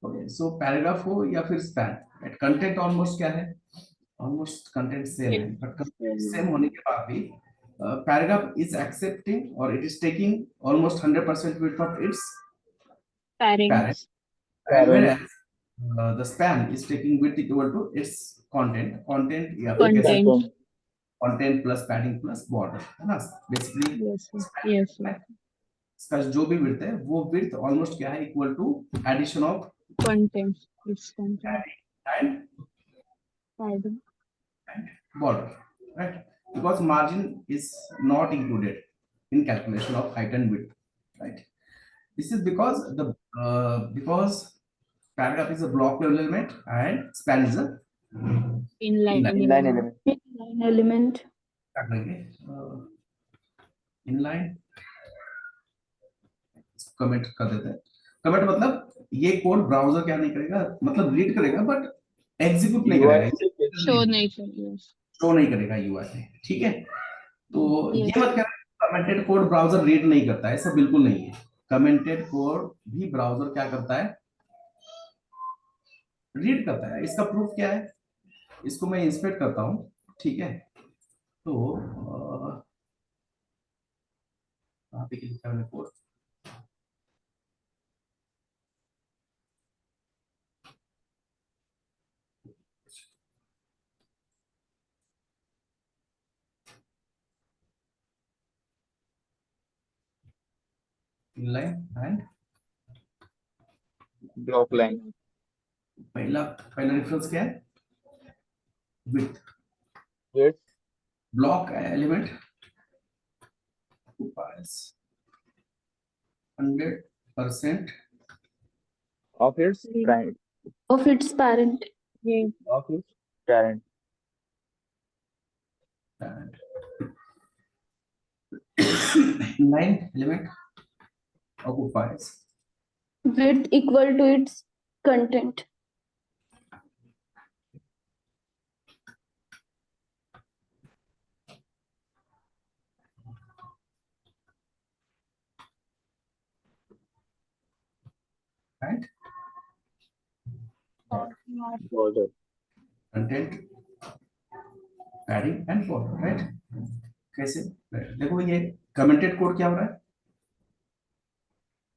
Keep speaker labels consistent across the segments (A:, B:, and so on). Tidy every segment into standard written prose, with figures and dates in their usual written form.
A: Okay, सो paragraph हो या फिर स्पैन, राइट, कंटेंट ऑलमोस्ट क्या है, ऑलमोस्ट कंटेंट सेम है, बट कंटेंट सेम होने के बाद भी पैराग्राफ इज एक्सेप्टिंग और it is taking almost 100% width of its parent,
B: Parents.
A: and
C: Parent.
A: whereas the span is taking width equal to its content या फिर कैसे
B: Content.
A: content plus padding plus border, है ना, basically
B: Yes, sir. Yes, sir.
A: इसका जो भी width है वो width ऑलमोस्ट क्या है, equal to addition of
B: Content. It's content.
A: and
B: Pardon.
A: border, right? Because margin is not included in calculation of height and width, right? This is because paragraph is a block level element and span is a
B: Inline.
C: Inline element.
D: Line element.
A: क्या करेंगे, inline comment कर देते हैं। Comment मतलब ये code browser क्या नहीं करेगा, मतलब रीड करेगा बट एग्जीक्यूट नहीं
C: UI
A: करेगा,
B: Show नहीं करेगा।
A: शो नहीं करेगा यूआई पे, ठीक है। तो
B: Yes.
A: ये मत कहना कमेंटेड कोड ब्राउजर रीड नहीं करता है, ऐसा बिल्कुल नहीं है। कमेंटेड कोड भी ब्राउजर क्या करता है, रीड करता है। इसका प्रूफ क्या है, इसको मैं इंस्पेक्ट करता हूँ, ठीक है। तो यहाँ पे लिखा है code, inline and
C: block line.
A: पहला रेफरेंस क्या है, with
C: Width.
A: Block element occupies 100%
C: Of its parent.
D: Of its parent.
B: Yes.
C: Of its parent.
A: and inline element occupies
D: Width equal to its content.
A: and
C: Border.
A: content padding and border, right? कैसे, देखो ये commented code क्या हो रहा है,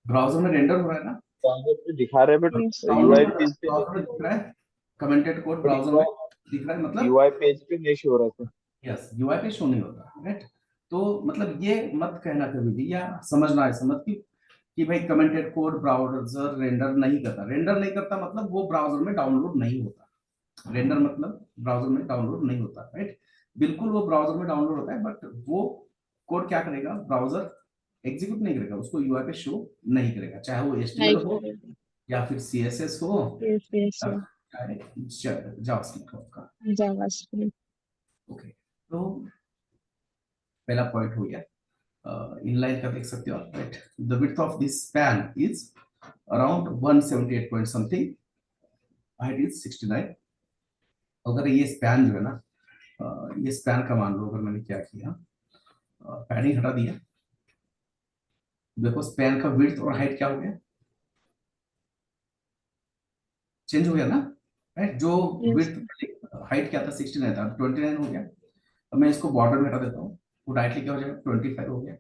A: browser में render हो रहा है ना,
C: Browser पे दिखा रहे बट
B: Yes.
C: UI पेज पे
A: ब्राउजर में दिख रहा है, कमेंटेड कोड ब्राउजर में दिख रहा है, मतलब
C: UI पेज पे नहीं शो हो रहा था।
A: यस यूआई पे शो नहीं होता, राइट। तो मतलब ये मत कहना कभी भी या समझना ऐसा मत कि भाई कमेंटेड कोड ब्राउजर रेंडर नहीं करता, रेंडर नहीं करता मतलब वो ब्राउजर में डाउनलोड नहीं होता, रेंडर मतलब ब्राउजर में डाउनलोड नहीं होता, राइट। बिल्कुल वो ब्राउजर में डाउनलोड होता है, बट वो कोड क्या करेगा, ब्राउजर एग्जीक्यूट नहीं करेगा, उसको यूआई पे शो नहीं करेगा, चाहे वो एचटीएमएल
B: नहीं
A: हो
B: करेगा।
A: या फिर सीएसएस हो
B: Yes, yes,
A: या
B: sir.
A: चाहे जावास्क्रिप्ट हो आपका।
B: JavaScript.
A: ओके, तो पहला पॉइंट हो गया, इनलाइन का देख सकते हो आप, right. The width of this span is around 178 point something, height is 69। अगर ये स्पैन जो है ना, ये स्पैन का मान लो, अगर मैंने क्या किया, पैडिंग हटा दिया, देखो स्पैन का विड्थ और हाइट क्या हो गया, चेंज हो गया ना, राइट। जो
B: Yes.
A: विड्थ हाइट क्या था 69 था, 29 हो गया। अब मैं इसको बॉर्डर में हटा देता हूँ, वो डायरेक्टली क्या हो जाएगा, 25 हो गया।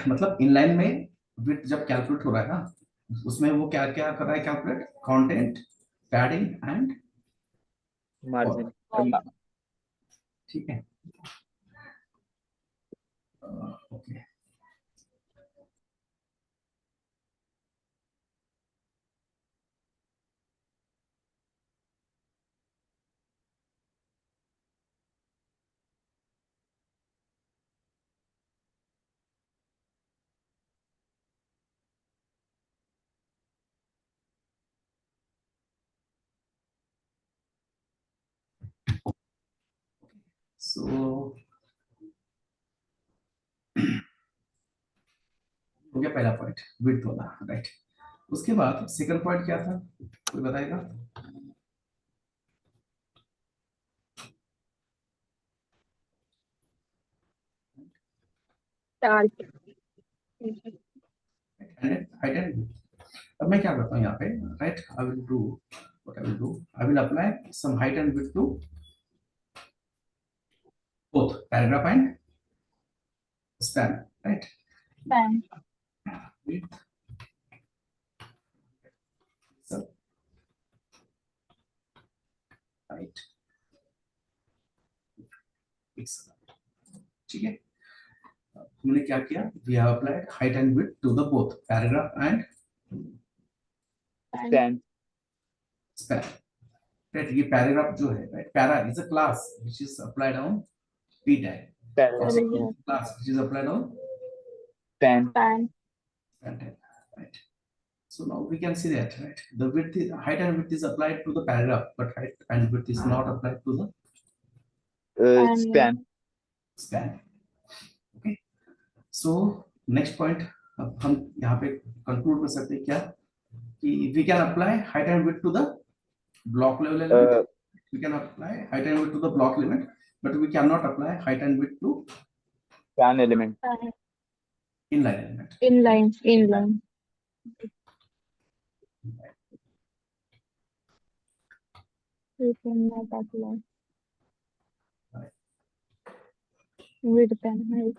A: मतलब इनलाइन में विड्थ जब कैलकुलेट हो रहा है ना, उसमें वो क्या क्या कर रहा है calculate, content, padding and
C: margin.
A: ठीक है। ओके, सो हो गया पहला पॉइंट विड्थ वाला, राइट। उसके बाद सेकंड पॉइंट क्या था, कोई बताएगा?
B: Start.
A: हाइट एंड अब मैं क्या करता हूँ यहाँ पे, right, I will do what I will do, I will apply some height and width to both paragraph and span, right?
B: Span.
A: Width, so height, pixel, ठीक है। हमने क्या किया, we have applied height and width to the both paragraph and
B: Span.
C: Span.
A: span, right? ये paragraph जो है, right, para is a class which is applied on p tag,
C: Span.
A: or
B: Paragraph.
A: class which is applied on
C: Span.
B: Span.
A: span tag, right? So now we can see that, right, the width is, height and width is applied to the paragraph, but height and width is not applied to the
C: Span.
A: span. Okay, so next point, अब हम यहाँ पे conclude कर सकते हैं क्या, कि we can apply height and width to the block level element, we can apply height and width to the block element, but we cannot apply height and width to
C: Span element.
B: Span.
A: inline element.
B: Inline. Inline. We cannot apply. With pen height.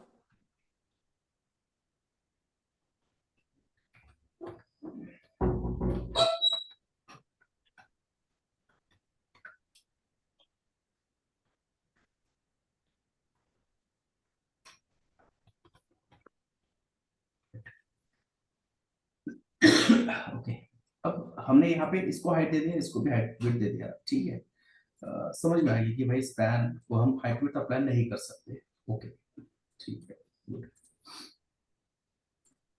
A: Okay, अब हमने यहाँ पे इसको height दे दिया, इसको भी height width दे दिया, ठीक है। समझ में आ गई कि भाई स्पैन को हम हाइट विड्थ अप्लाई नहीं कर सकते। ओके, ठीक है, गुड।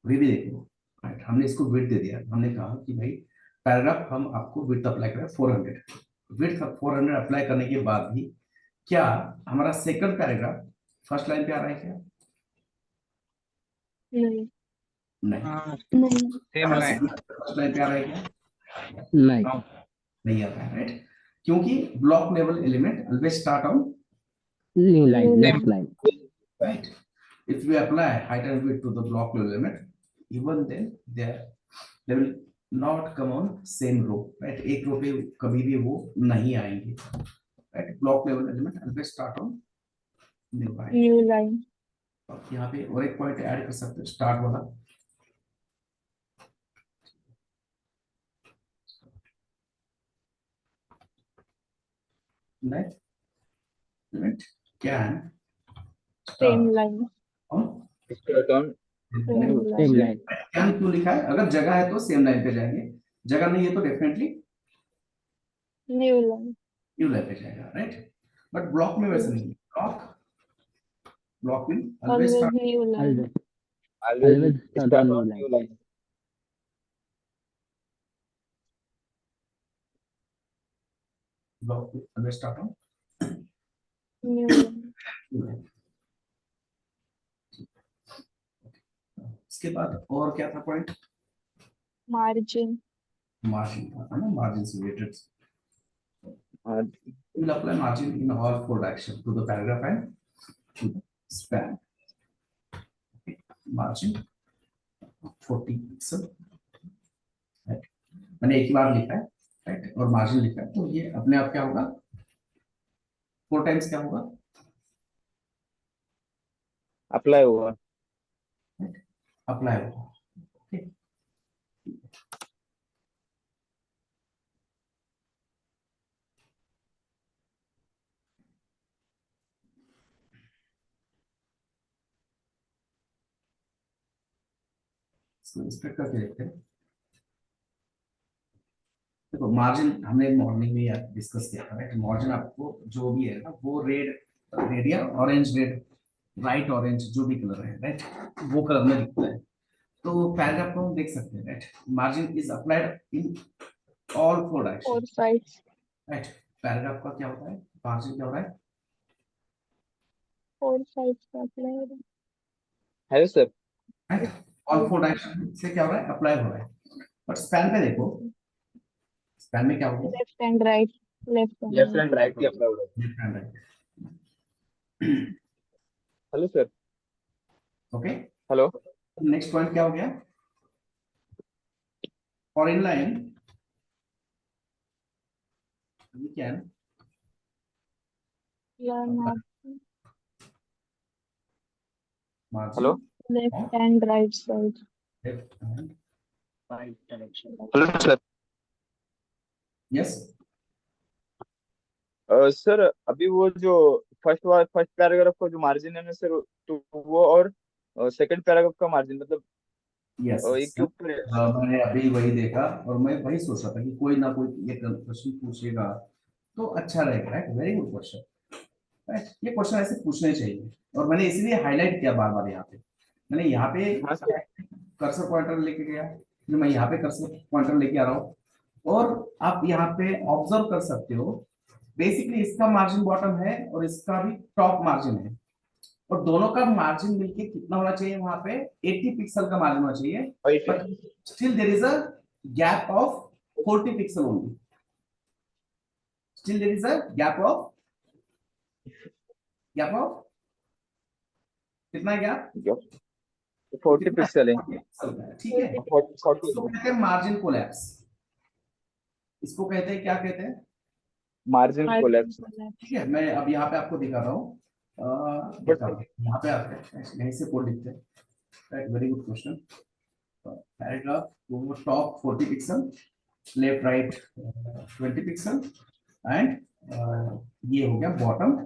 A: अभी भी देखो, राइट, हमने इसको विड्थ दे दिया, हमने कहा कि भाई पैराग्राफ हम आपको विड्थ अप्लाई करें 400, विड्थ 400 अप्लाई करने के बाद भी क्या हमारा सेकंड पैराग्राफ फर्स्ट लाइन पे आ रहा है क्या?
B: नहीं.
A: नहीं।
B: नहीं.
E: सेम लाइन,
A: फर्स्ट लाइन पे आ रहा है क्या?
E: नहीं,
A: नहीं आ रहा है, राइट, क्योंकि block level element always start on
E: new line,
B: New
E: next line.
A: right. If we apply height and width to the block level element, even then they will not come on same row, right? एक रो पे कभी भी वो नहीं आएंगे, right? Block level element always start on new line.
B: New line.
A: अब यहाँ पे और एक पॉइंट ऐड कर सकते हैं, स्टार्ट वाला, right? Element can
B: Same line.
A: on
C: Start on
B: Same
C: new.
E: Same
B: line.
E: Line.
A: can क्यों लिखा है? अगर जगह है तो सेम लाइन पे जाएंगे, जगह नहीं है तो definitely
B: New line.
A: New line पे जाएगा, राइट? बट ब्लॉक में वैसा नहीं है, block will always
B: Always
A: start
B: new line.
C: Always
E: Always start
C: start
E: on
C: on
E: new
C: new
E: line.
C: line.
A: Block will always start on
B: New line.
A: New line. इसके बाद और क्या था पॉइंट?
B: Margin.
A: मार्जिन था ना, मार्जिन से related,
C: And
A: we'll apply margin in all four directions to the paragraph and to the span. Okay. Margin 40 pixel, right? मैंने एक ही बार लिखा है, राइट, और मार्जिन लिखा है, तो ये अपने आप क्या होगा, 4 टाइम्स क्या होगा,
C: apply हुआ.
A: अप्लाई होगा। ओके, इसको इंस्पेक्ट करके देखते हैं। देखो मार्जिन हमने मॉर्निंग में डिस्कस किया था, राइट? मार्जिन आपको जो भी है ना, वो रेड या ऑरेंज रेड, राइट ऑरेंज, जो भी कलर है, राइट, वो कलर में दिखता है। तो पैराग्राफ को हम देख सकते हैं, right, margin is applied in all 4 direction,
B: 4 sides.
A: Right. Paragraph का क्या होता है, मार्जिन क्या हो रहा है,
B: 4 sides का apply.
C: Hello sir.
A: Right, all 4 direction से क्या हो रहा है, अप्लाई हो रहा है। बट स्पैन पे देखो, स्पैन में क्या होगा,
B: Left and right. Left and
C: Left
B: right.
C: and right की apply हुआ.
A: Left hand right.
C: Hello sir.
A: Okay,
C: Hello.
A: Next point क्या हो गया, for inline, we can
B: Learn
A: margin
C: Hello?
B: left and right side.
A: left and
E: Right direction.
C: Hello sir.
A: yes.
C: Sir अभी वो जो first paragraph का जो margin है ना सर, तो वो और सेकंड पैराग्राफ का मार्जिन मतलब
A: Yes,
C: एक के ऊपर है।
A: मैंने अभी वही देखा और मैं वही सोच रहा था कि कोई ना कोई ये क्वेश्चन पूछेगा तो अच्छा रहेगा, right? Very good question, right? ये क्वेश्चन ऐसे पूछने चाहिए और मैंने इसीलिए हाईलाइट किया बार बार। यहाँ पे मैंने यहाँ पे
C: हाँ सर।
A: कर्सर पॉइंटर लेके गया, फिर मैं यहाँ पे कर्सर पॉइंटर लेके आ रहा हूँ और आप यहाँ पे ऑब्जर्व कर सकते हो बेसिकली इसका मार्जिन बॉटम है और इसका भी टॉप मार्जिन है और दोनों का मार्जिन मिलके कितना होना चाहिए? वहां पे 80 पिक्सल का मार्जिन होना चाहिए, but still there is a gap of 40 pixel only. Still there is a gap of कितना गैप?
C: 40 पिक्सल है।
A: 40 पिक्सल का है, ठीक है?
C: 40
A: इसको कहते हैं मार्जिन कोलैप्स। इसको कहते हैं, क्या कहते हैं?
C: Margin collapse.
A: ठीक है, मैं अब यहाँ पे आपको दिखा रहा हूँ। यहाँ पे आते हैं, यहीं से कोड लिखते हैं, right? Very good question. Paragraph वो top 40 pixel, left right 20 pixel and ये हो गया बॉटम,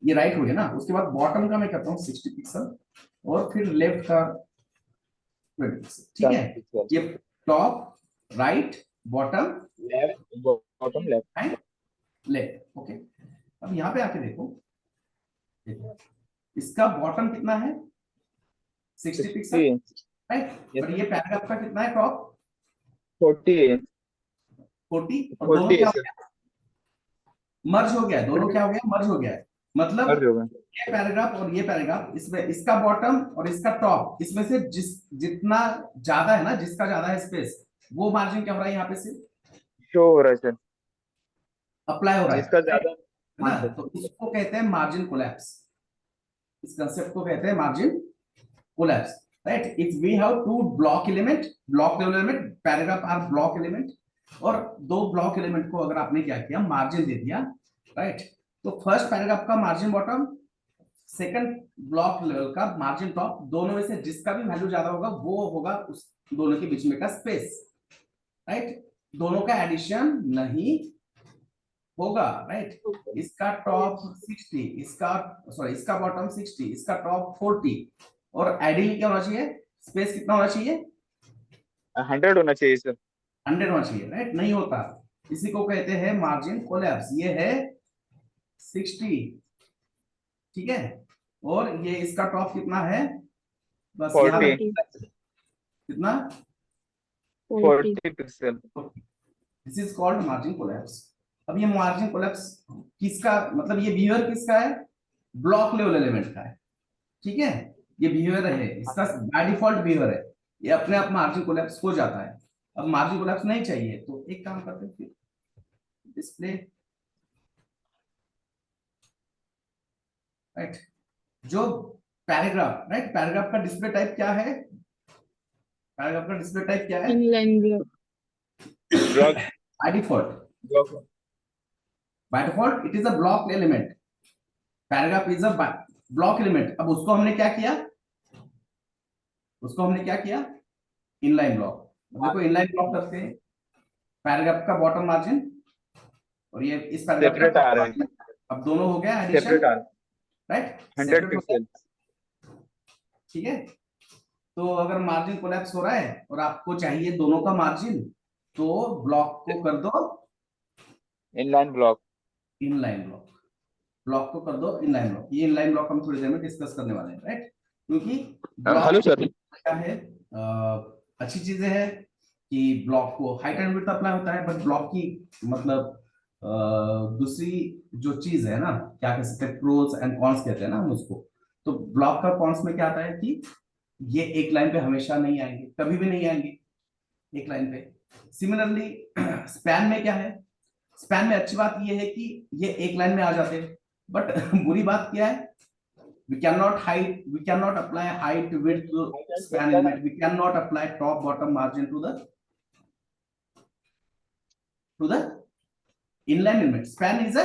A: ये राइट हो गया ना। उसके बाद बॉटम का मैं करता हूँ 60 पिक्सल और फिर लेफ्ट का 20 पिक्सल, ठीक है? ये top right bottom
C: left bottom left
A: and left, okay. अब यहाँ पे आके देखो, इसका बॉटम कितना है? 60 पिक्सल, राइट? और ये पैराग्राफ का कितना है? टॉप
C: 40
A: 40 और दोनों क्या हो गया? मर्ज हो गया, दोनों क्या हो गया? मर्ज हो गया है। मतलब ये पैराग्राफ और ये पैराग्राफ, इसमें इसका बॉटम और इसका टॉप, इसमें से जितना ज्यादा है ना, जिसका ज्यादा है स्पेस, वो मार्जिन क्या हो रहा है? यहाँ पे से
C: शो हो रहा है सर,
A: अप्लाई हो रहा है,
C: जिसका ज्यादा
A: है ना? तो इसको कहते हैं मार्जिन कोलैप्स। इस कंसेप्ट को कहते हैं margin collapse, right? If we have two block element, block level element, paragraph are block element, और दो ब्लॉक एलिमेंट को अगर आपने क्या किया? मार्जिन दे दिया, राइट? तो फर्स्ट पैराग्राफ का margin bottom, second block level का मार्जिन टॉप, दोनों में से जिसका भी वैल्यू ज्यादा होगा वो होगा उस दोनों के बीच में का स्पेस, राइट? दोनों का एडिशन नहीं होगा, राइट? इसका टॉप 60, इसका बॉटम 60, इसका टॉप 40, और आइडियली क्या होना चाहिए? स्पेस कितना होना चाहिए?
C: 100 होना चाहिए सर।
A: 100 होना चाहिए, राइट? नहीं होता, इसी को कहते हैं मार्जिन कोलैप्स। ये है 60, ठीक है? और ये इसका टॉप कितना है? बस यहाँ
C: 40
A: कितना?
C: 40 pixel.
A: This is called margin collapse. अब ये मार्जिन कोलैप्स किसका, मतलब ये बिहेवियर किसका है? ब्लॉक लेवल एलिमेंट का है, ठीक है? ये बिहेवियर है, इसका बाय डिफॉल्ट बिहेवियर है, ये अपने आप मार्जिन कोलैप्स हो जाता है। अब मार्जिन कोलैप्स नहीं चाहिए तो एक काम करते हैं, फिर डिस्प्ले, राइट? जो पैराग्राफ, राइट? पैराग्राफ का डिस्प्ले टाइप क्या है? पैराग्राफ का डिस्प्ले टाइप क्या है?
B: Inline block.
C: Block
A: by default it is a block element. Paragraph is a block element. अब उसको हमने क्या किया? Inline block. देखो इनलाइन ब्लॉक करते हैं, पैराग्राफ का बॉटम मार्जिन और ये इस पैराग्राफ
C: सेपरेट
A: का
C: आ रहा है,
A: margin। अब दोनों हो गया एडिशन,
C: सेपरेट आ रहा है,
A: राइट?
C: 100 पिक्सल।
A: ठीक है? तो अगर मार्जिन कोलैप्स हो रहा है और आपको चाहिए दोनों का मार्जिन, तो ब्लॉक को कर दो
C: इनलाइन ब्लॉक,
A: ब्लॉक को कर दो इनलाइन ब्लॉक। ये इनलाइन ब्लॉक हम थोड़ी देर में डिस्कस करने वाले हैं, राइट? क्योंकि
C: हेलो सर,
A: क्या है, अच्छी चीजें है कि ब्लॉक को हाइट एंड विड्थ अप्लाई होता है, बट ब्लॉक की मतलब दूसरी जो चीज है ना, क्या कह सकते हैं, प्रोस एंड कॉन्स कहते हैं ना हम उसको। तो ब्लॉक का कॉन्स में क्या आता है कि ये एक लाइन पे हमेशा नहीं आएंगे, कभी भी नहीं आएंगे एक लाइन पे। सिमिलरली स्पैन में क्या है? स्पैन में अच्छी बात ये है कि ये एक लाइन में आ जाते हैं, बट बुरी बात क्या है? we cannot apply height width to span element, we cannot apply top bottom margin to the to the inline element. Span is a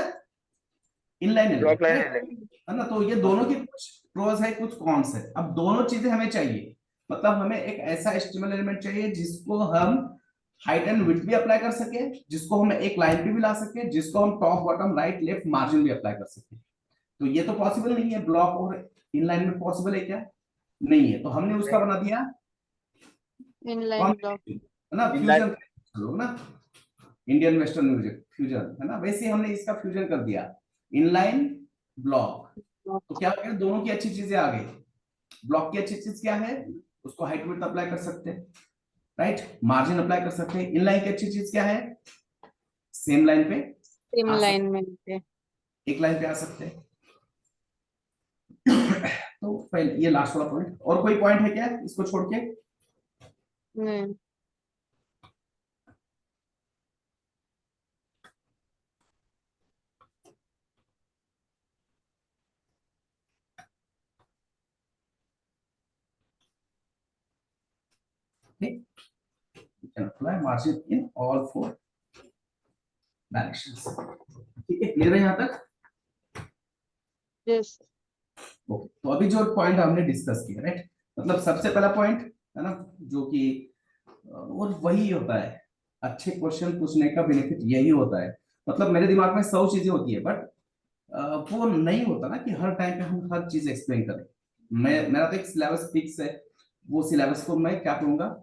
A: inline element,
C: block line
A: right? है ना? तो ये दोनों की कुछ प्रोस है, कुछ कॉन्स है। अब दोनों चीजें हमें चाहिए, मतलब हमें एक ऐसा HTML एलिमेंट चाहिए जिसको हम हाइट एंड विड्थ भी अप्लाई कर सके, जिसको हम एक लाइन पे भी ला सके, जिसको हम top bottom right left margin भी अप्लाई कर सके। तो ये तो पॉसिबल नहीं है, ब्लॉक और इनलाइन में पॉसिबल है क्या? नहीं है। तो हमने उसका बना दिया
B: Inline block.
A: है ना, फ्यूजन लोग ना, इंडियन वेस्टर्न म्यूजिक फ्यूजन है ना, वैसे ही हमने इसका फ्यूजन कर दिया, इनलाइन ब्लॉक। तो क्या हो गया, दोनों की अच्छी चीजें आ गई। ब्लॉक की अच्छी चीज क्या है, उसको हाइट विड्थ अप्लाई कर सकते हैं, राइट, मार्जिन अप्लाई कर सकते हैं। इनलाइन की अच्छी चीज क्या है, सेम लाइन पे
B: Same
A: आ
B: line में लिखे।
A: एक लाइन पे आ सकते हैं। तो पहले ये लास्ट वाला पॉइंट, और कोई पॉइंट है क्या इसको छोड़ के?
B: नहीं।
A: apply margin in all four directions। ठीक है, क्लियर है यहाँ तक?
B: Yes.
A: ओके, तो अभी जो पॉइंट हमने डिस्कस किया, राइट, मतलब सबसे पहला पॉइंट है ना, जो कि और वही होता है, अच्छे क्वेश्चन पूछने का बेनिफिट यही होता है। मतलब मेरे दिमाग में 100 चीजें होती है, बट वो नहीं होता ना कि हर टाइम पे हम हर चीज एक्सप्लेन करें। मेरा तो एक सिलेबस फिक्स है, वो सिलेबस को मैं क्या करूंगा,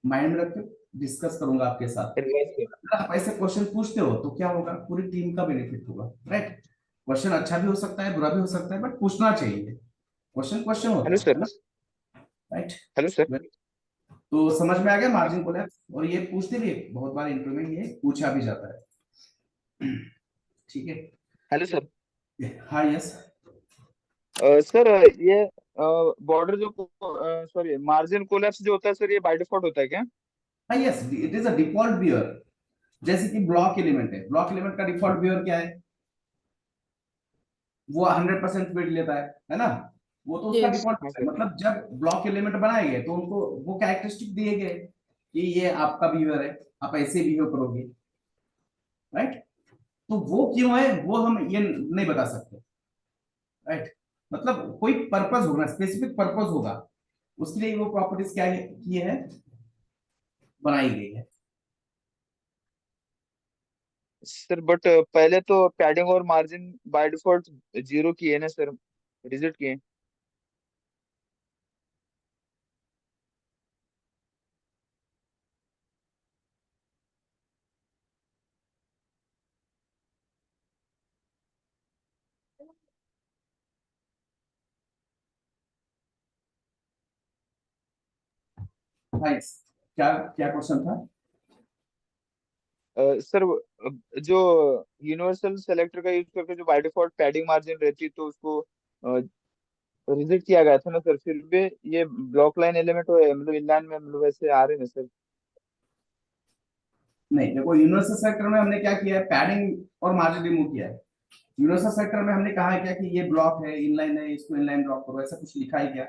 A: माइंड में रख के डिस्कस करूंगा आपके साथ। अगर आप ऐसे क्वेश्चन पूछते हो तो क्या होगा, पूरी टीम का बेनिफिट होगा, राइट। क्वेश्चन अच्छा भी हो सकता है, बुरा भी हो सकता है, बट पूछना चाहिए। क्वेश्चन क्वेश्चन होता
C: हेलो
A: है
C: सर।
A: ना, राइट।
C: Hello sir.
A: तो समझ में आ गया मार्जिन कोलैप्स, और ये पूछते भी है, बहुत बार इंटरव्यू में ये पूछा भी जाता है। ठीक है,
C: हेलो सर।
A: हाँ, यस।
C: सर ये बॉर्डर जो सॉरी मार्जिन कोलैप्स जो होता है सर, ये बाय डिफॉल्ट होता है क्या?
A: हाँ, yes, it is a default behaviour. जैसे कि ब्लॉक एलिमेंट है, ब्लॉक एलिमेंट का डिफॉल्ट बियर क्या है, वो 100% वेट लेता है ना, वो तो उसका
B: Yes.
A: डिफॉल्ट
C: हाँ
A: है।
C: सर।
A: मतलब जब ब्लॉक एलिमेंट बनाए गए तो उनको वो कैरेक्टरिस्टिक दिए गए कि ये आपका बिहेवियर है, आप ऐसे बिहेव करोगे, राइट। तो वो क्यों है वो हम ये नहीं बता सकते, राइट। मतलब कोई पर्पस होगा, स्पेसिफिक पर्पस होगा, उसके लिए वो प्रॉपर्टीज क्या की है, बनाई गई है।
C: सर बट पहले तो पैडिंग और मार्जिन बाय डिफॉल्ट 0 किए ना सर, रिजेक्ट किए।
A: नाइस, क्या क्या क्वेश्चन था?
C: सर जो यूनिवर्सल सेलेक्टर का यूज करके जो बाय डिफॉल्ट पैडिंग मार्जिन रहती है, तो उसको रिजेक्ट किया गया था ना सर, फिर भी ये ब्लॉक लाइन एलिमेंट मतलब इनलाइन में मतलब वैसे आ रहे हैं ना सर।
A: नहीं, देखो, यूनिवर्सल सेक्टर में हमने क्या किया है, पैडिंग और मार्जिन रिमूव किया है। यूनिवर्सल सेक्टर में हमने कहा है क्या कि ये ब्लॉक है, इनलाइन है, इसको इनलाइन ब्लॉक करो, ऐसा कुछ लिखा है क्या?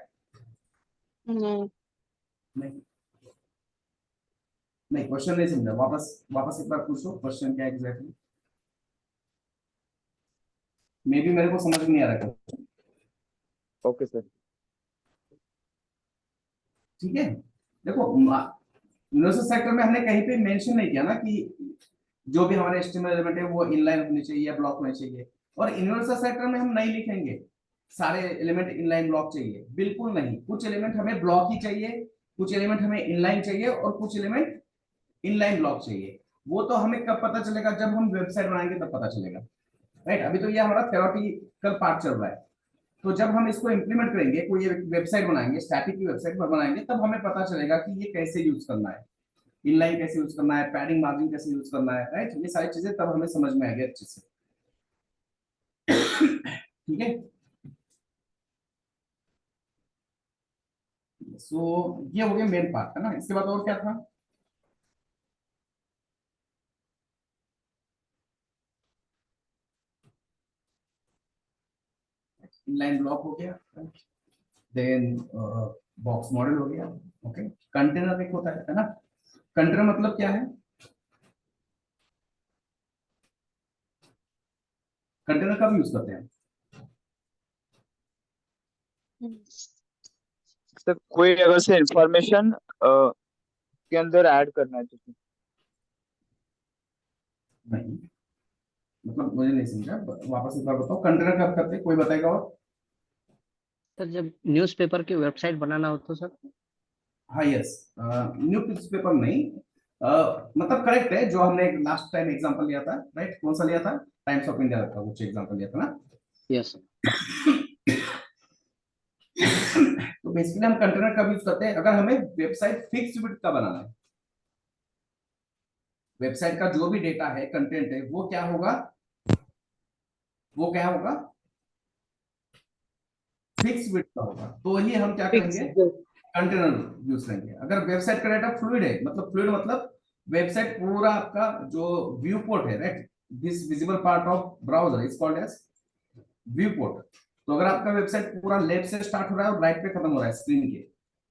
B: नहीं।
A: नहीं, नहीं, क्वेश्चन नहीं समझा, वापस वापस एक बार पूछो, क्वेश्चन क्या एग्जैक्टली, मे बी मेरे को समझ में नहीं आ रहा है।
C: Okay sir.
A: ठीक है, देखो, यूनिवर्सल सेक्टर में हमने कहीं पे मेंशन नहीं किया ना कि जो भी हमारे एचटीएमएल एलिमेंट है वो इनलाइन होने चाहिए या ब्लॉक होने चाहिए। और यूनिवर्सल सेक्टर में हम नहीं लिखेंगे सारे एलिमेंट इनलाइन ब्लॉक चाहिए, बिल्कुल नहीं। कुछ एलिमेंट हमें ब्लॉक ही चाहिए, कुछ एलिमेंट हमें इनलाइन चाहिए, और कुछ एलिमेंट इनलाइन ब्लॉक चाहिए। वो तो हमें कब पता चलेगा, जब हम वेबसाइट बनाएंगे तब पता चलेगा, राइट। अभी तो ये हमारा थ्योरेटिकल पार्ट चल रहा है। तो जब हम इसको इंप्लीमेंट करेंगे, कोई वेबसाइट बनाएंगे, स्टैटिक की वेबसाइट पर बनाएंगे, तब हमें पता चलेगा कि ये कैसे यूज करना है, इनलाइन कैसे यूज करना है, पैडिंग मार्जिन कैसे यूज करना है, राइट। ये सारी चीजें तब हमें समझ में आएगी अच्छे से। ठीक है, सो ये हो गया मेन पार्ट है ना। इसके बाद और क्या था? इनलाइन ब्लॉक हो गया, देन बॉक्स मॉडल हो गया, ओके। कंटेनर एक होता है ना। कंटेनर मतलब क्या है, कंटेनर कब यूज करते हैं?
C: सर कोई अगर से इंफॉर्मेशन के अंदर ऐड करना है तो
A: नहीं, मतलब मुझे नहीं समझा, वापस एक बार बताओ, कंटेनर कब करते हैं, कोई बताएगा? और
E: सर जब न्यूज़पेपर की वेबसाइट बनाना हो तो सर।
A: हाँ, यस, न्यूज पेपर नहीं, मतलब करेक्ट है, जो हमने लास्ट टाइम एग्जांपल लिया था, राइट? कौन सा लिया था? टाइम्स ऑफ इंडिया का कुछ एग्जांपल लिया था ना।
E: Yes sir.
A: तो बेसिकली हम कंटेनर कब यूज करते हैं? अगर हमें वेबसाइट फिक्स विड्थ का बनाना है, वेबसाइट का जो भी डेटा है, कंटेंट है, वो क्या होगा? वो क्या होगा? फिक्स विड्थ का होगा। तो ये हम क्या करेंगे? कंटेनर यूज करेंगे। अगर वेबसाइट का डेटा फ्लूइड है, मतलब फ्लूइड मतलब वेबसाइट पूरा आपका जो व्यू पोर्ट है, right, this visible part of browser is called as viewport. तो अगर आपका वेबसाइट पूरा लेफ्ट से स्टार्ट हो रहा है और राइट पे खत्म हो रहा है स्क्रीन के,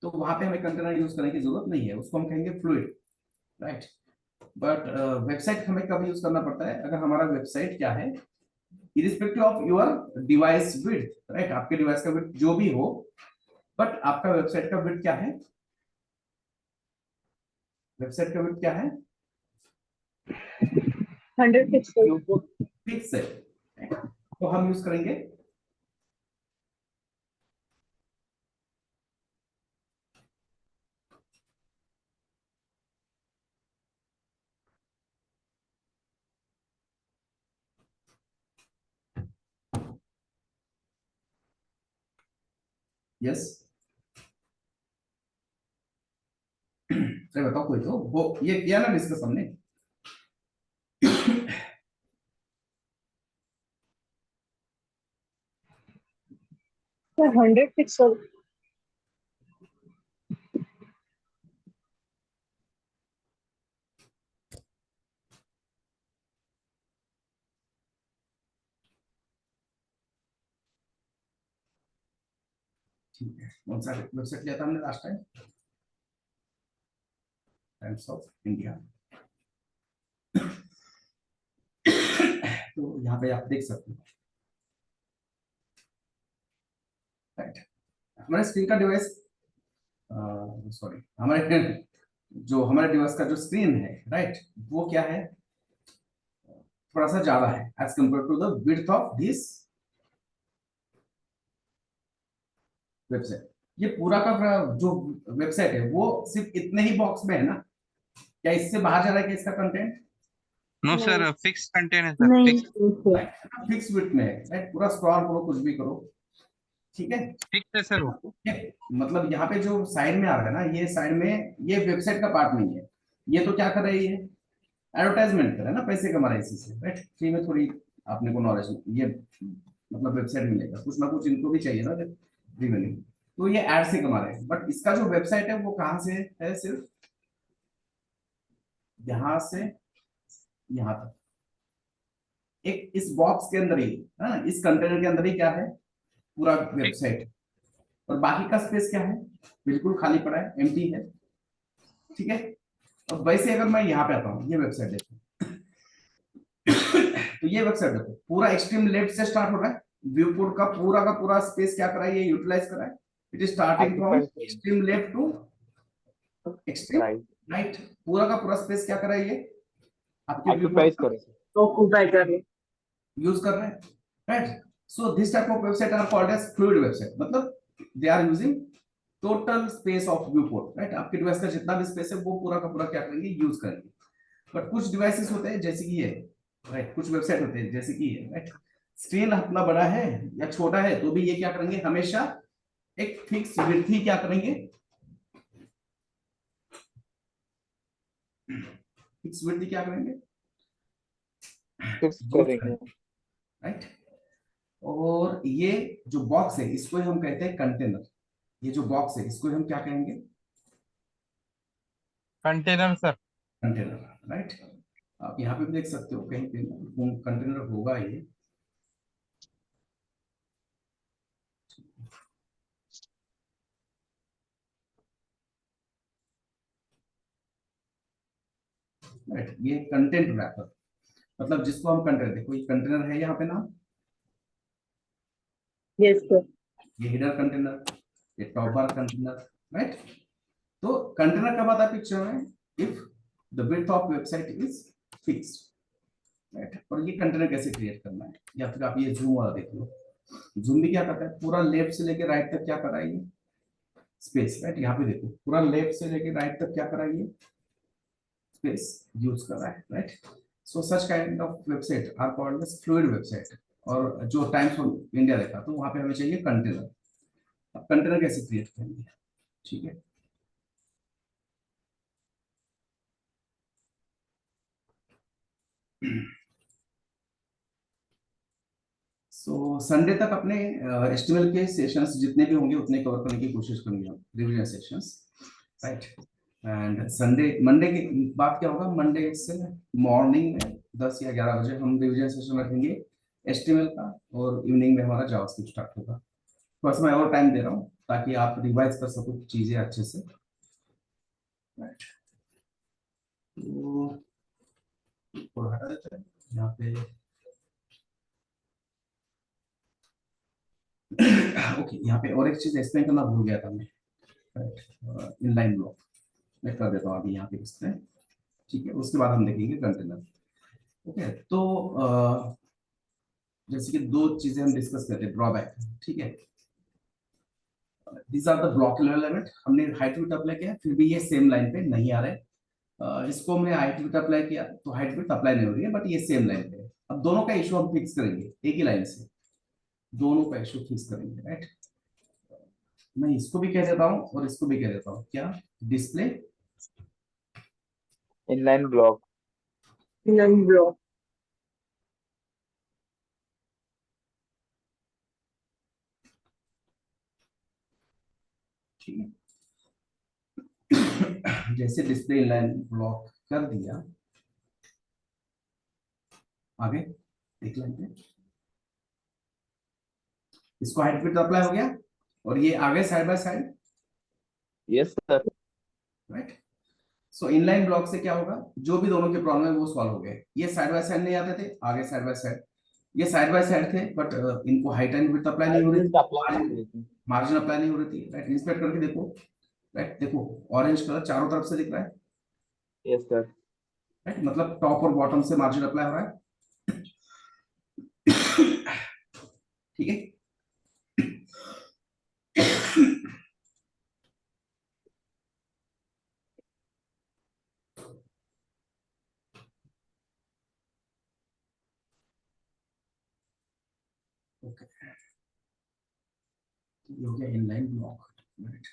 A: तो वहां पे हमें कंटेनर यूज करने की जरूरत नहीं है, उसको हम कहेंगे फ्लूइड, राइट? बट वेबसाइट हमें कब यूज करना पड़ता है? अगर हमारा वेबसाइट क्या है, irrespective of your device width, right, आपके डिवाइस का विड्थ जो भी हो, बट आपका वेबसाइट का विड्थ क्या है? वेबसाइट का विड्थ क्या है?
D: 100 पिक्सल।
A: फिक्स है, तो हम यूज करेंगे यस। अरे बताओ कोई, तो वो ये किया ना डिस्कस हमने।
D: Sir 100 pixel.
A: ठीक है, कौन सा वेबसाइट लिया था हमने last time? Times of India. तो यहाँ पे आप देख सकते हो, राइट, हमारे स्क्रीन का डिवाइस, सॉरी, हमारे जो हमारे डिवाइस का जो स्क्रीन है, राइट, वो क्या है? थोड़ा सा ज्यादा है as compare to the width of this website. ये पूरा का पूरा जो वेबसाइट है वो सिर्फ इतने ही बॉक्स में है ना? क्या इससे बाहर जा रहा है क्या इसका कंटेंट?
F: नो
B: नहीं।
F: सर, फिक्स कंटेंट है सर,
D: नहीं
F: फिक्स
D: सर।
A: फिक्स विड्थ में है, राइट, पूरा स्क्रॉल करो, कुछ भी करो, ठीक है।
F: फिक्स है सर वो।
A: ये मतलब यहाँ पे जो साइड में आ रहा है ना, ये साइड में ये वेबसाइट का पार्ट नहीं है। ये तो क्या कर रही है? एडवर्टाइजमेंट कर रहा है ना, पैसे कमा रहा है इसी से, राइट? फ्री में थोड़ी आपने को नॉलेज, ये मतलब वेबसाइट मिलेगा, कुछ ना कुछ इनको भी चाहिए ना रेवेन्यू, तो ये एड से कमा रहे हैं। बट इसका जो वेबसाइट है वो कहाँ से है? सिर्फ यहाँ से यहाँ तक, एक इस बॉक्स के अंदर ही, है ना, इस कंटेनर के अंदर ही क्या है? पूरा वेबसाइट। और बाकी का स्पेस क्या है? बिल्कुल खाली पड़ा है, एम्प्टी है, ठीक है। और वैसे अगर मैं यहाँ पे आता हूँ, ये वेबसाइट देखो, तो ये वेबसाइट देखो, पूरा एक्सट्रीम लेफ्ट से स्टार्ट हो रहा है, व्यू पोर्ट का पूरा स्पेस क्या करा है? ये यूटिलाइज करा है। It is starting from extreme left to extreme
C: right
A: right. पूरा का पूरा स्पेस क्या करा है? ये आपके व्यू
C: ऑक्यूपाइज
A: पोर्ट
C: करो।
D: ऑक्यूपाई कर रहे।
A: यूज कर रहे हैं, right? So this type of website are called as fluid website, मतलब they are using total space of view port, right? आपके डिवाइस का जितना भी स्पेस है वो पूरा का पूरा क्या करेंगे? यूज करेंगे। बट कुछ डिवाइसेस होते हैं जैसे कि ये, राइट, कुछ वेबसाइट होते हैं जैसे कि ये, राइट, स्क्रीन अपना बड़ा है या छोटा है तो भी ये क्या करेंगे? हमेशा एक फिक्स विड्थ ही क्या करेंगे? फिक्स विड्थ ही क्या करेंगे?
C: फिक्स
A: यूज
C: करेंगे।
A: करेंगे, राइट? और ये जो बॉक्स है इसको हम कहते हैं कंटेनर। ये जो बॉक्स है इसको हम क्या कहेंगे?
F: Container sir.
A: Container, right? आप यहाँ पे भी देख सकते हो कहीं पे कंटेनर होगा ये, राइट, ये कंटेंट रैपर, मतलब जिसको हम कंटेनर, देखो ये कंटेनर है यहाँ पे ना,
D: Yes, sir.
A: ये हेडर कंटेनर, ये टॉप बार कंटेनर, राइट। तो कंटेनर कब आता है पिक्चर में? If the width of website is fixed, right. और ये कंटेनर कैसे क्रिएट करना है, या फिर आप ये जूम वाला देख लो। जूम भी क्या करता है, पूरा लेफ्ट से लेके राइट तक क्या कराएगी, स्पेस, राइट। यहाँ पे देखो पूरा लेफ्ट से लेके राइट तक क्या कराएगी, स्पेस यूज कर रहा है, right. So such kind of website are called as fluid website. और जो टाइम्स ऑफ इंडिया देखा तो वहां पे हमें चाहिए कंटेनर। अब कंटेनर कैसे क्रिएट करेंगे, ठीक है। सो संडे तक अपने एचटीएमएल के सेशंस जितने भी होंगे उतने कवर करने की कोशिश करेंगे हम, revision sessions, right. And Sunday Monday की बात क्या होगा, मंडे से मॉर्निंग में 10 या 11 बजे हम रिवीजन सेशन रखेंगे एचटीएमएल का, और इवनिंग में हमारा जावास्क्रिप्ट स्टार्ट होगा। बस मैं और टाइम दे रहा हूँ ताकि आप रिवाइज कर सको चीजें अच्छे से, राइट। तो थोड़ा हटा देते हैं यहाँ पे। ओके, यहाँ पे और एक चीज एक्सप्लेन करना भूल गया था मैं, राइट। इनलाइन ब्लॉक मैं कर देता हूँ अभी यहाँ पे एक्सप्लेन, ठीक है। उसके बाद हम देखेंगे कंटेनर। ओके, तो जैसे कि दो चीजें हम डिस्कस करते हैं, ड्रॉबैक, ठीक है। These are the block level element. हमने हाइट विड्थ अप्लाई किया, फिर भी ये सेम लाइन पे नहीं आ रहे। इसको हमने हाइट विड्थ अप्लाई किया तो हाइट विड्थ अप्लाई नहीं हो रही है, बट ये सेम लाइन पे है। अब दोनों का इशू हम फिक्स करेंगे एक ही लाइन से, दोनों का इशू फिक्स करेंगे, राइट। मैं इसको भी कह देता हूँ और इसको भी कह देता हूँ, क्या, display
C: inline block.
D: Inline block.
A: ठीक है। जैसे डिस्प्ले इनलाइन ब्लॉक कर दिया, आगे एक लाइन पे इसको हाइट विड्थ अप्लाई हो गया, और ये आगे side by side,
C: yes sir.
A: Right. So inline block से क्या होगा, जो भी दोनों के प्रॉब्लम है वो सॉल्व हो गए। ये साइड बाय साइड नहीं आते थे, आगे साइड बाय साइड, ये साइड बाय साइड थे, बट इनको हाइट एंड विड्थ अप्लाई नहीं हो रही थी, मार्जिन अप्लाई नहीं हो रही थी, राइट। इंस्पेक्ट करके देखो, राइट, देखो ऑरेंज कलर चारों तरफ से दिख रहा है,
C: यस सर।
A: राइट। मतलब टॉप और बॉटम से मार्जिन अप्लाई हो रहा है, ठीक है। ओके, ये हो गया inline block, right.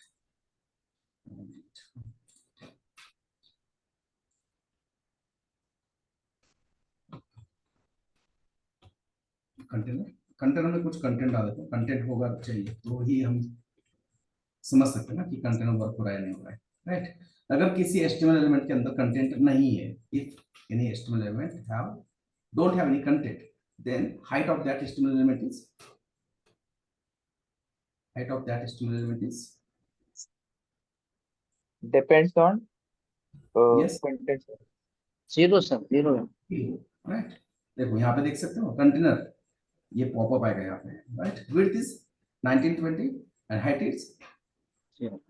A: Container, container में कुछ कंटेंट डाल देते हैं, कंटेंट होगा चाहिए तो ही हम समझ सकते हैं ना कि कंटेनर वर्क हो रहा है नहीं हो रहा है, राइट। अगर किसी एचटीएमएल एलिमेंट के अंदर कंटेंट नहीं है, if any HTML element have don't have any content, then height of that HTML element is
C: depends on
A: yes
C: content.
E: Zero sir, zero.
A: Right. देखो यहाँ पे देख सकते हो कंटेनर, ये पॉपअप आएगा यहाँ पे, right. Width is 1920 and height is
E: zero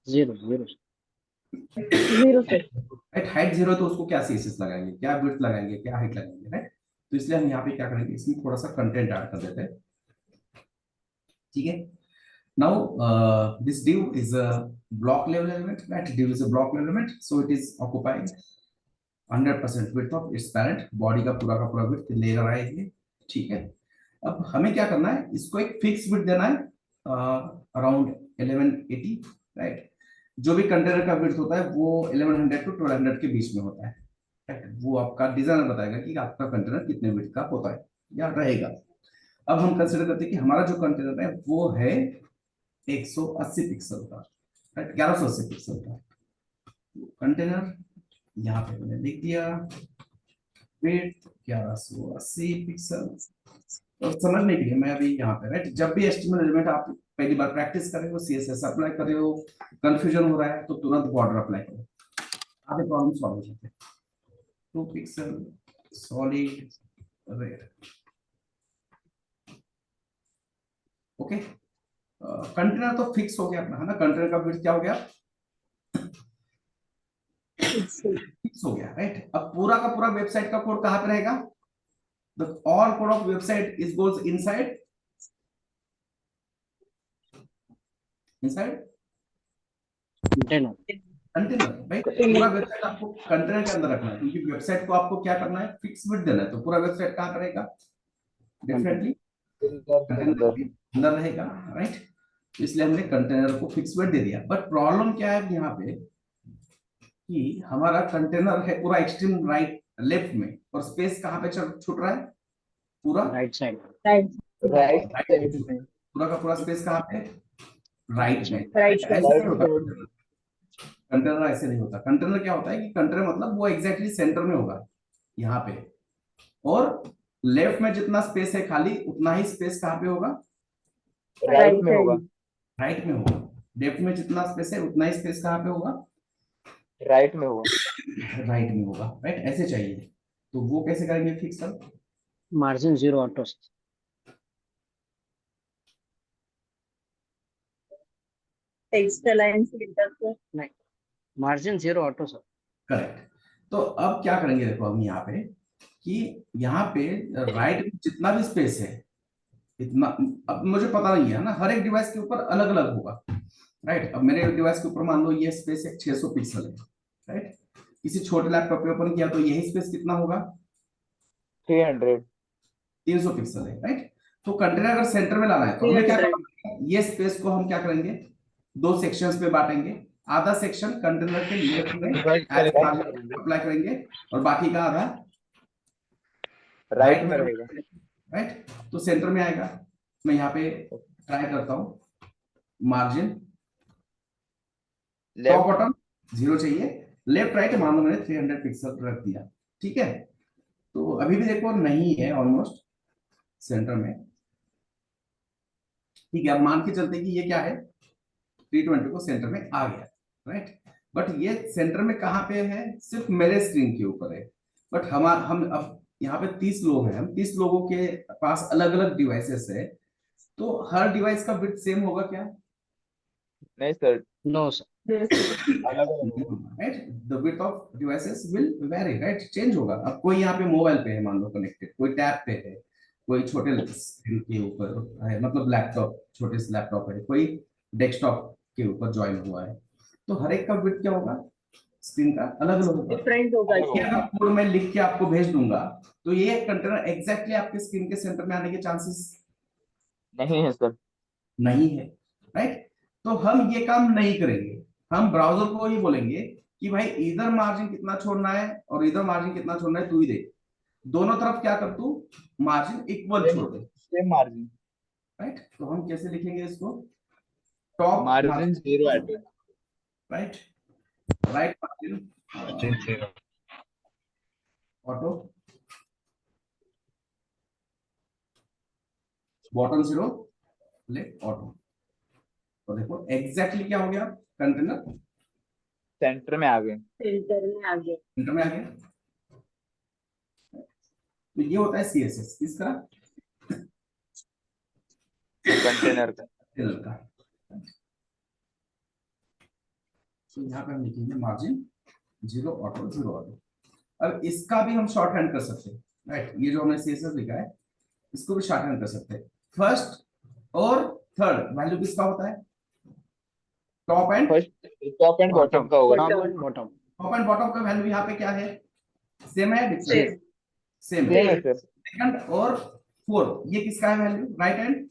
D: Zero, sir.
A: Right. Height 0 तो उसको क्या सीएसएस लगाएंगे, क्या विड्थ लगाएंगे, क्या हाइट लगाएंगे, राइट। तो इसलिए हम यहाँ पे क्या करेंगे, इसमें थोड़ा सा कंटेंट ऐड कर देते हैं, ठीक है। Now, this div is a block level element, right? Div is a block level element, so it is occupying 100% width of its parent. Body का पूरा width ले रहा है ये, ठीक है। अब हमें क्या करना है, इसको एक फिक्स width देना है, अराउंड 1180, राइट। जो भी कंटेनर का width होता है वो 1100 to 1200 के बीच में होता है, राइट। वो आपका डिजाइनर बताएगा कि आपका कंटेनर कितने width का होता है या रहेगा। अब हम कंसिडर करते हैं कि हमारा जो कंटेनर है वो है 180 पिक्सल का, राइट, 1180 पिक्सल का कंटेनर। यहाँ पे मैंने लिख दिया विड्थ 1180 पिक्सल। तो समझने के लिए मैं अभी यहाँ पे, राइट, जब भी एचटीएमएल एलिमेंट आप पहली बार प्रैक्टिस कर रहे हो, सीएसएस अप्लाई कर रहे हो, कंफ्यूजन हो रहा है तो तुरंत बॉर्डर अप्लाई करो, आधे प्रॉब्लम सॉल्व हो जाते हैं। 2 pixel solid red, okay, container तो फिक्स हो गया अपना, है ना। कंटेनर का विड्थ क्या हो गया, फिक्स हो गया, राइट। अब पूरा का पूरा वेबसाइट का कोड कहां पे रहेगा, the all code of website is goes inside inside
E: container.
A: Container, right. पूरा वेबसाइट आपको कंटेनर के अंदर रखना है, क्योंकि वेबसाइट को आपको क्या करना है, फिक्स विड्थ देना है। तो पूरा वेबसाइट कहां पर रहेगा, डेफिनेटली कंटेनर के अंदर रहेगा, राइट। इसलिए हमने कंटेनर को फिक्स विड्थ दे दिया। बट प्रॉब्लम क्या है यहाँ पे कि हमारा कंटेनर है पूरा एक्सट्रीम राइट लेफ्ट में, और स्पेस कहाँ पे छूट रहा है, पूरा
E: राइट साइड।
C: राइट साइड में,
A: पूरा का पूरा स्पेस कहाँ पे, राइट में।
D: Right
A: ऐसे नहीं होता कंटेनर, ऐसे नहीं होता। कंटेनर क्या होता है कि कंटेनर मतलब वो एग्जैक्टली सेंटर में होगा यहाँ पे, और लेफ्ट में जितना स्पेस है खाली उतना ही स्पेस कहाँ पे होगा,
C: राइट में होगा,
A: राइट में होगा। लेफ्ट में जितना स्पेस है उतना ही स्पेस कहाँ पे होगा,
C: राइट में होगा।
A: राइट में होगा, राइट। ऐसे चाहिए, तो वो कैसे करेंगे fix sir,
E: margin 0 auto.
D: extra lines filter से
E: नहीं, मार्जिन 0 ऑटो सर।
A: करेक्ट। तो अब क्या करेंगे, देखो हम यहाँ पे कि यहाँ पे राइट में जितना भी स्पेस है इतना, अब मुझे पता नहीं है ना, हर एक डिवाइस के ऊपर अलग अलग होगा, राइट। अब मेरे डिवाइस के ऊपर मान लो ये स्पेस है 600 पिक्सल है, राइट। किसी छोटे लैपटॉप पे ओपन किया तो यही स्पेस कितना होगा,
C: 300।
A: 300 पिक्सल है, राइट। तो कंटेनर अगर सेंटर में लाना है तो हमें क्या करना है, ये स्पेस को हम क्या करेंगे, दो सेक्शंस में बांटेंगे। आधा सेक्शन कंटेनर के लेफ्ट में अप्लाई करेंगे, और बाकी का आधा
C: राइट में रहेगा,
A: राइट। तो सेंटर में आएगा। मैं यहाँ पे ट्राई करता हूँ, मार्जिन टॉप
C: लेफ्ट।
A: बॉटम 0 चाहिए, लेफ्ट राइट मान लो मैंने 300 पिक्सल रख दिया, ठीक है। तो अभी भी देखो नहीं है ऑलमोस्ट सेंटर में, ठीक है। अब मान के चलते कि ये क्या है, 320 को सेंटर में आ गया, राइट। बट ये सेंटर में कहाँ पे है, सिर्फ मेरे स्क्रीन के ऊपर है। बट हम अब यहाँ पे 30 लोग हैं, हम 30 लोगों के पास अलग अलग डिवाइसेस है, तो हर डिवाइस का विड्थ सेम होगा क्या,
C: नहीं सर,
E: नो सर।
C: अलग अलग होगा।
A: Right. The width of devices will very, right, change होगा। अब कोई यहाँ पे मोबाइल पे है मान लो कनेक्टेड, कोई टैब पे है, कोई छोटे स्क्रीन के ऊपर है, मतलब लैपटॉप, छोटे से लैपटॉप है, कोई डेस्कटॉप के ऊपर ज्वाइन हुआ है, तो हर एक का विड्थ क्या होगा, स्क्रीन का अलग अलग होगा।
D: different होगा
C: अलग
A: ये अगर कोड मैं लिख के आपको भेज दूंगा तो ये कंटेनर एग्जैक्टली आपके स्क्रीन के सेंटर में आने के चांसेस
C: नहीं है सर।
A: नहीं है, राइट। तो हम ये काम नहीं करेंगे, हम ब्राउजर को ही बोलेंगे कि भाई इधर मार्जिन कितना छोड़ना है और इधर मार्जिन कितना छोड़ना है, तू ही देख, दोनों तरफ क्या कर तू मार्जिन इक्वल छोड़ दे,
C: सेम मार्जिन,
A: राइट। तो हम कैसे लिखेंगे इसको, top
C: margin 0 auto,
A: right, right margin auto, bottom 0 left auto. तो देखो एग्जैक्टली क्या हो गया, कंटेनर
C: सेंटर में आ गए।
D: filter में आ गया
A: सेंटर में आ गया। तो ये होता है सीएसएस किसका,
C: कंटेनर का।
A: कंटेनर का। तो यहाँ पे हम लिखेंगे मार्जिन 0 ऑटो 0 ऑटो। अब इसका भी हम शॉर्ट हैंड कर सकते हैं, राइट। ये जो हमने सीएसएस लिखा है इसको भी शॉर्ट हैंड कर सकते हैं। फर्स्ट और थर्ड वैल्यू किसका होता है, top and
C: first, top and bottom का होगा।
E: Top and bottom.
A: Top and bottom का वैल्यू यहाँ पे क्या है, सेम है, डिफरेंट,
D: Same.
A: सेम
C: सेम
A: है।
C: है सर।
A: सेकंड और फोर्थ ये किसका है value, right and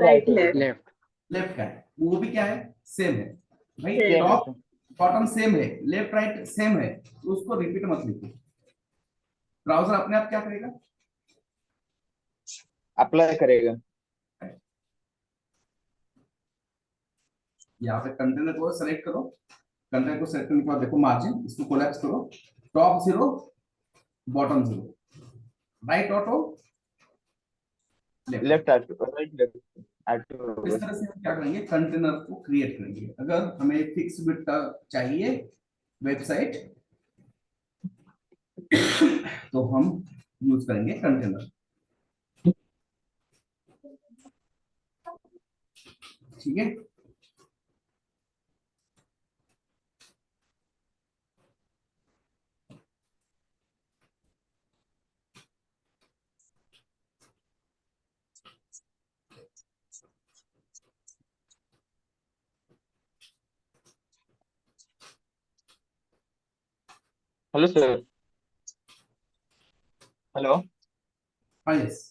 D: right left
E: left.
A: Left का है, वो भी क्या है, सेम है। भाई
D: Same.
A: टॉप बॉटम सेम है, लेफ्ट राइट सेम है, तो उसको रिपीट मत लिखो, ब्राउजर अपने आप क्या करेगा,
C: अप्लाई करेगा।
A: यहाँ पे कंटेनर को सेलेक्ट करो, कंटेनर को सेलेक्ट करने के बाद देखो मार्जिन, इसको कोलैप्स करो, top 0 bottom 0, right auto
C: left auto, right left auto.
A: इस तरह से हम क्या करेंगे, कंटेनर को क्रिएट करेंगे। अगर हमें फिक्स बिट का चाहिए वेबसाइट तो हम यूज करेंगे कंटेनर। ठीक है।
C: Hello sir. हेलो।
A: हाँ यस।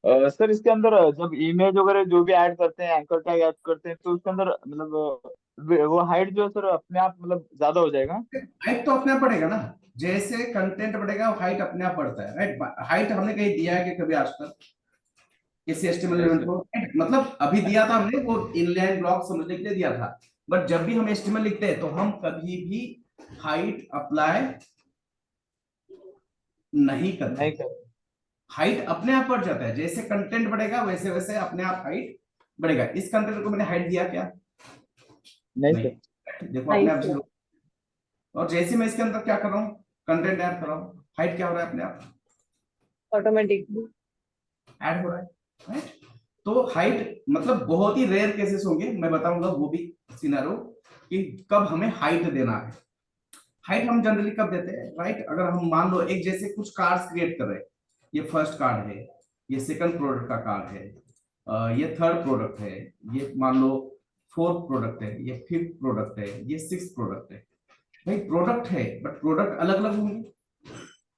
C: सर इसके अंदर जब इमेज वगैरह जो भी ऐड करते हैं, एंकर टैग ऐड करते हैं, तो उसके अंदर मतलब वो हाइट जो है सर अपने आप मतलब ज्यादा हो जाएगा?
A: हाइट तो अपने आप बढ़ेगा ना, जैसे कंटेंट बढ़ेगा हाइट अपने आप बढ़ता है, राइट। हाइट हमने कहीं दिया है कि कभी आज तक किसी एचटीएमएल
C: नहीं
A: एलिमेंट
C: सर।
A: को, मतलब अभी दिया था हमने वो इनलाइन ब्लॉक समझने के लिए दिया था, बट जब भी हम एचटीएमएल लिखते हैं तो हम कभी भी हाइट अप्लाई नहीं करते।
C: नहीं सर।
A: हाइट अपने आप बढ़ जाता है, जैसे कंटेंट बढ़ेगा वैसे वैसे अपने आप हाइट बढ़ेगा। इस कंटेंट को मैंने हाइट दिया क्या?
C: नहीं
A: नहीं।
C: सर।
A: देखो अपने आप जीरो। और जैसे मैं इसके अंदर क्या कर रहा हूँ, कंटेंट ऐड कर रहा हूँ, हाइट क्या हो रहा है अपने आप
B: ऑटोमेटिकली
A: ऐड हो रहा है, राइट। तो हाइट मतलब बहुत ही रेयर केसेस होंगे, मैं बताऊंगा वो भी सिनेरियो कि कब हमें हाइट देना है। हाइट हम जनरली कब देते हैं, राइट। अगर हम मान लो एक जैसे कुछ कार्ड्स क्रिएट कर रहे हैं, ये फर्स्ट कार्ड है, ये सेकंड प्रोडक्ट का कार्ड है, ये थर्ड प्रोडक्ट है, ये मान लो फोर्थ प्रोडक्ट है, ये फिफ्थ प्रोडक्ट है, ये सिक्स प्रोडक्ट है। भाई प्रोडक्ट है बट प्रोडक्ट अलग अलग होंगे,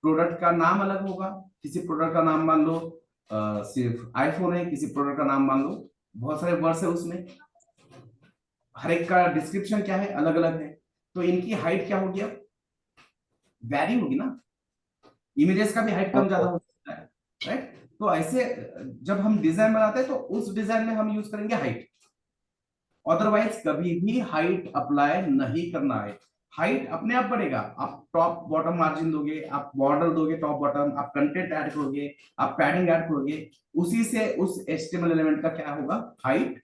A: प्रोडक्ट का नाम अलग होगा। किसी प्रोडक्ट का नाम मान लो सिर्फ आईफोन है, किसी प्रोडक्ट का नाम मान लो बहुत सारे वर्ड्स है उसमें, हर एक का डिस्क्रिप्शन क्या है अलग अलग है। तो इनकी हाइट क्या होगी, अब वैरी होगी ना, इमेजेस का भी हाइट
C: हाँ
A: कम ज्यादा
C: सर।
A: हो सकता है, राइट। तो ऐसे जब हम डिजाइन बनाते हैं तो उस डिजाइन में हम यूज करेंगे हाइट, अदरवाइज कभी भी हाइट अप्लाई नहीं करना है। हाइट अपने आप बढ़ेगा, आप टॉप बॉटम मार्जिन दोगे, आप बॉर्डर दोगे टॉप बॉटम, आप कंटेंट ऐड करोगे, आप पैडिंग ऐड करोगे, उसी से उस एचटीएमएल एलिमेंट का क्या होगा, हाइट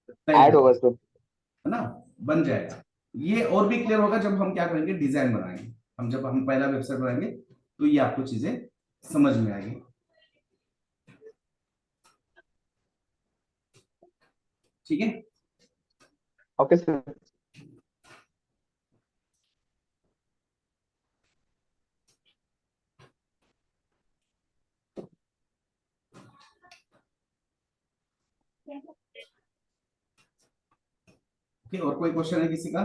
A: तय
C: ऐड
A: होगा,
C: होगा सर।
A: है ना, बन जाएगा। ये और भी क्लियर होगा जब हम क्या करेंगे, डिजाइन बनाएंगे। जब हम पहला वेबसाइट बनाएंगे तो ये आपको चीजें समझ में आएगी। ठीक है।
C: Okay sir.
A: ओके, और कोई क्वेश्चन है किसी का?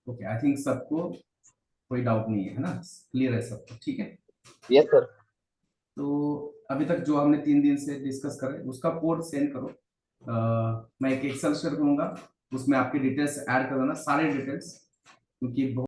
A: ओके, आई थिंक सबको कोई डाउट नहीं है ना, क्लियर है सबको, ठीक है।
C: Yes sir.
A: तो अभी तक जो हमने 3 दिन से डिस्कस करे उसका कोड सेंड करो। मैं एक एक्सेल शेयर करूंगा, उसमें आपकी डिटेल्स ऐड कर देना, सारे डिटेल्स, क्योंकि